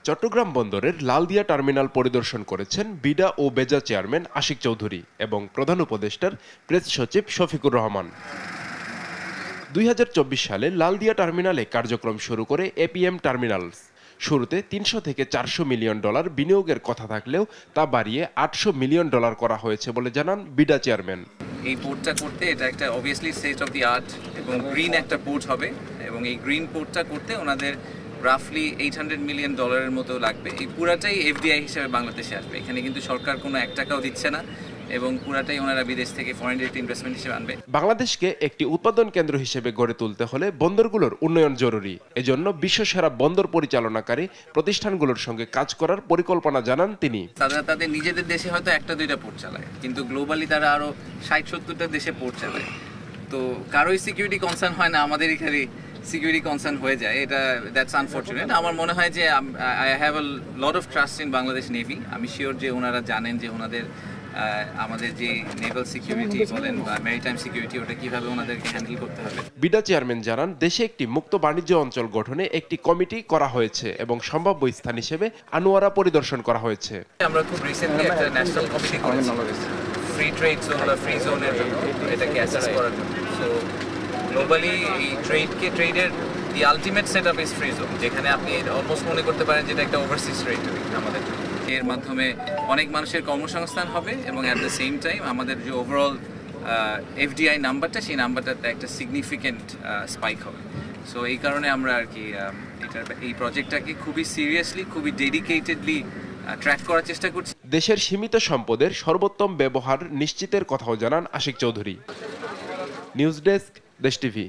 চট্টগ্রাম বন্দরের লালদিয়া টার্মিনাল পরিদর্শন করেছেন বিডা ও বেজা চেয়ারম্যান আশিক চৌধুরী এবং প্রধান উপদেষ্টার প্রেস সচিব শফিকুর রহমান। 2024 সালে লালদিয়া টার্মিনালে কার্যক্রম শুরু করে এপিএম টার্মিনালস। শুরুতে 300 থেকে 400 মিলিয়ন ডলার বিনিয়োগের কথা থাকলেও তা বাড়িয়ে 800 মিলিয়ন ডলার করা হয়েছে বলে জানান বিডা চেয়ারম্যান। এই পোর্টটা করতে এটা একটা obviously state of the art এবং গ্রিন একটা পোর্ট হবে, এবং এই গ্রিন পোর্টটা করতে ওনাদের রাফলি $800 মিলিয়ন মতো লাগবে। এই পুরাটাই এফডিআই হিসেবে বাংলাদেশে আসবে। এখানে কিন্তু সরকার কোনো 1 টাকাও দিচ্ছে না, এবং পুরাটাই ওনারা বিদেশ থেকে ফরেন ডিরেক্ট ইনভেস্টমেন্ট হিসেবে আনবে। বাংলাদেশকে একটি উৎপাদন কেন্দ্র হিসেবে গড়ে তুলতে হলে বন্দরগুলোর উন্নয়ন জরুরি। এজন্য বিশ্বসেরা বন্দর পরিচালনাকারী প্রতিষ্ঠানগুলোর সঙ্গে কাজ করার পরিকল্পনা জানান তিনি। তাদের নিজেদের দেশে হয়তো 1-2টা পোর্ট চালায়, কিন্তু গ্লোবালি তারা আরো 60-70টা দেশে পোর্ট চালায়। তো কারোই সিকিউরিটি কনসার্ন হয় না, আমাদের এখানে সিকিউরিটি কনসার্ন হয়ে যায়। এটা দ্যাটস আনফরচুনেট। আমার মনে হয় যে I have a lot of trust in Bangladesh navy. আমি শিওর যে ওনারা জানেন যে আমাদের যে নেভাল সিকিউরিটি বলেন বা ম্যারিটাইম সিকিউরিটি, ওটা কিভাবে ওনাদেরকে হ্যান্ডেল করতে হবে। বিডা চেয়ারম্যান জানান, দেশে একটি মুক্ত বাণিজ্য অঞ্চল গঠনে একটি কমিটি করা হয়েছে এবং সম্ভাব্য স্থান হিসেবে আনোয়ারা পরিদর্শন করা হয়েছে। আমরা খুব রিসেন্টলি একটা ন্যাশনাল কমিটি করেছি ফ্রি ট্রেড জোন বা ফ্রি জোনের জন্য, এটাকে অ্যাসেস করার জন্য। সো গ্লোবালি এই ট্রেডের the ultimate set up is free zone, যেখানে আপনি অলমোস্ট মনে করতে পারেন যেটা একটা ওভারসিজ ট্রেড আমাদের। এর মাধ্যমে অনেক মানুষের কর্মসংস্থান হবে, এবং অ্যাট দ্য সেম টাইম আমাদের যে ওভারঅল এফডিআই নাম্বারটা, সেই নাম্বারটাতে একটা সিগনিফিক্যান্ট স্পাইক হবে। সো এই কারণে আমরা আর কি এই প্রজেক্টটাকে খুবই সিরিয়াসলি, খুবই ডেডিকেটেডলি ট্র্যাক করার চেষ্টা করছি। দেশের সীমিত সম্পদের সর্বোত্তম ব্যবহার নিশ্চিতের কথাও জানান আশিক চৌধুরী। নিউজ ডেস্ক, দেশ টিভি।